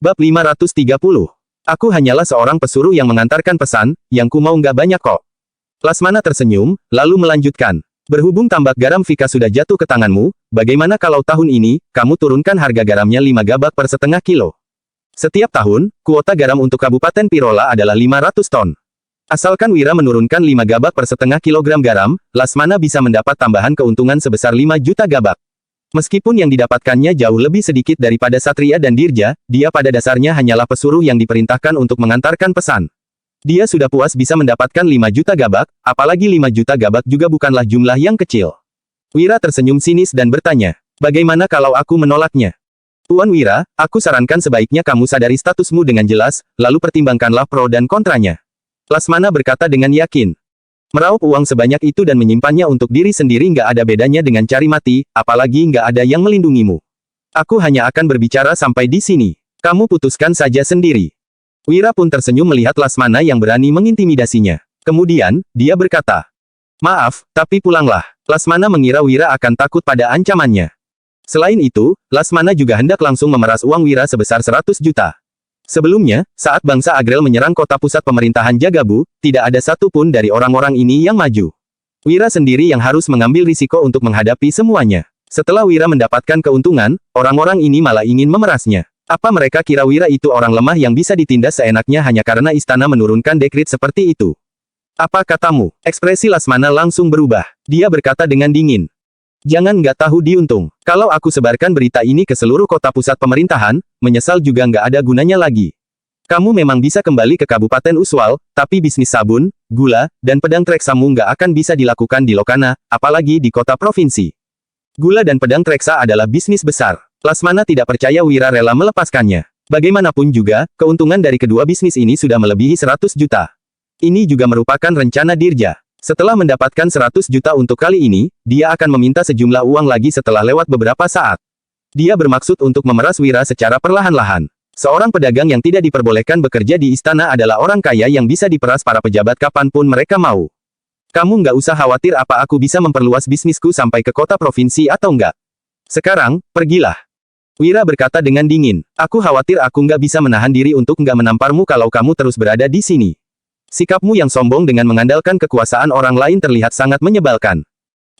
Bab 530. Aku hanyalah seorang pesuruh yang mengantarkan pesan, yang ku mau nggak banyak kok. Lasmana tersenyum, lalu melanjutkan. Berhubung tambak garam Vika sudah jatuh ke tanganmu, bagaimana kalau tahun ini, kamu turunkan harga garamnya 5 gabak per setengah kilo? Setiap tahun, kuota garam untuk Kabupaten Pirola adalah 500 ton. Asalkan Wira menurunkan 5 gabak per setengah kilogram garam, Lasmana bisa mendapat tambahan keuntungan sebesar 5 juta gabak. Meskipun yang didapatkannya jauh lebih sedikit daripada Satria dan Dirja, dia pada dasarnya hanyalah pesuruh yang diperintahkan untuk mengantarkan pesan. Dia sudah puas bisa mendapatkan 5 juta gabak, apalagi 5 juta gabak juga bukanlah jumlah yang kecil. Wira tersenyum sinis dan bertanya, bagaimana kalau aku menolaknya? Tuan Wira, aku sarankan sebaiknya kamu sadari statusmu dengan jelas, lalu pertimbangkanlah pro dan kontranya. Lasmana berkata dengan yakin. Meraup uang sebanyak itu dan menyimpannya untuk diri sendiri nggak ada bedanya dengan cari mati, apalagi nggak ada yang melindungimu. Aku hanya akan berbicara sampai di sini. Kamu putuskan saja sendiri. Wira pun tersenyum melihat Lasmana yang berani mengintimidasinya. Kemudian, dia berkata, maaf, tapi pulanglah. Lasmana mengira Wira akan takut pada ancamannya. Selain itu, Lasmana juga hendak langsung memeras uang Wira sebesar 100 juta. Sebelumnya, saat bangsa Agrel menyerang kota pusat pemerintahan Jagabu, tidak ada satupun dari orang-orang ini yang maju. Wira sendiri yang harus mengambil risiko untuk menghadapi semuanya. Setelah Wira mendapatkan keuntungan, orang-orang ini malah ingin memerasnya. Apa mereka kira Wira itu orang lemah yang bisa ditindas seenaknya hanya karena istana menurunkan dekret seperti itu? Apa katamu? Ekspresi Lasmana langsung berubah. Dia berkata dengan dingin. Jangan nggak tahu diuntung. Kalau aku sebarkan berita ini ke seluruh kota pusat pemerintahan, menyesal juga nggak ada gunanya lagi. Kamu memang bisa kembali ke Kabupaten Uswal, tapi bisnis sabun, gula, dan pedang treksamu nggak akan bisa dilakukan di Lokana, apalagi di kota provinsi. Gula dan pedang treksa adalah bisnis besar. Lasmana tidak percaya Wira rela melepaskannya. Bagaimanapun juga, keuntungan dari kedua bisnis ini sudah melebihi 100 juta. Ini juga merupakan rencana Dirja. Setelah mendapatkan 100 juta untuk kali ini, dia akan meminta sejumlah uang lagi setelah lewat beberapa saat. Dia bermaksud untuk memeras Wira secara perlahan-lahan. Seorang pedagang yang tidak diperbolehkan bekerja di istana adalah orang kaya yang bisa diperas para pejabat kapanpun mereka mau. Kamu nggak usah khawatir apa aku bisa memperluas bisnisku sampai ke kota provinsi atau enggak. Sekarang, pergilah. Wira berkata dengan dingin, aku khawatir aku nggak bisa menahan diri untuk nggak menamparmu kalau kamu terus berada di sini. Sikapmu yang sombong dengan mengandalkan kekuasaan orang lain terlihat sangat menyebalkan.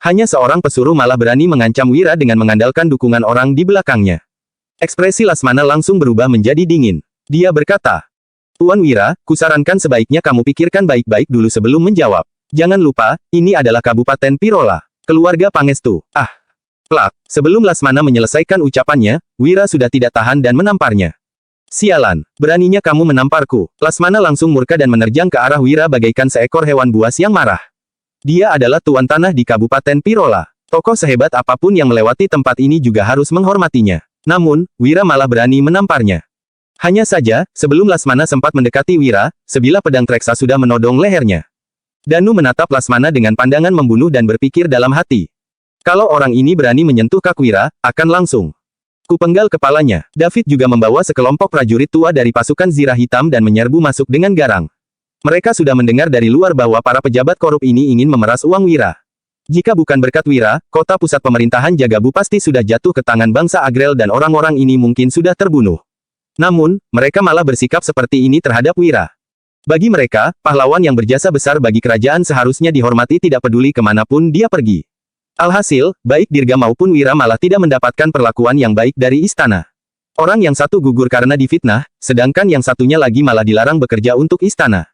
Hanya seorang pesuruh malah berani mengancam Wira dengan mengandalkan dukungan orang di belakangnya. Ekspresi Lasmana langsung berubah menjadi dingin. Dia berkata, Tuan Wira, kusarankan sebaiknya kamu pikirkan baik-baik dulu sebelum menjawab. Jangan lupa, ini adalah Kabupaten Pirola. Keluarga Pangestu. Plak. Sebelum Lasmana menyelesaikan ucapannya, Wira sudah tidak tahan dan menamparnya. Sialan, beraninya kamu menamparku. Lasmana langsung murka dan menerjang ke arah Wira bagaikan seekor hewan buas yang marah. Dia adalah tuan tanah di Kabupaten Pirola. Tokoh sehebat apapun yang melewati tempat ini juga harus menghormatinya. Namun, Wira malah berani menamparnya. Hanya saja, sebelum Lasmana sempat mendekati Wira, sebilah pedang treksa sudah menodong lehernya. Danu menatap Lasmana dengan pandangan membunuh dan berpikir dalam hati. Kalau orang ini berani menyentuh kaki Wira, akan langsung kupenggal kepalanya. David juga membawa sekelompok prajurit tua dari pasukan Zirah Hitam dan menyerbu masuk dengan garang. Mereka sudah mendengar dari luar bahwa para pejabat korup ini ingin memeras uang Wira. Jika bukan berkat Wira, kota pusat pemerintahan Jagabu pasti sudah jatuh ke tangan bangsa Agrel dan orang-orang ini mungkin sudah terbunuh. Namun, mereka malah bersikap seperti ini terhadap Wira. Bagi mereka, pahlawan yang berjasa besar bagi kerajaan seharusnya dihormati tidak peduli kemanapun dia pergi. Alhasil, baik Dirga maupun Wira malah tidak mendapatkan perlakuan yang baik dari istana. Orang yang satu gugur karena difitnah, sedangkan yang satunya lagi malah dilarang bekerja untuk istana.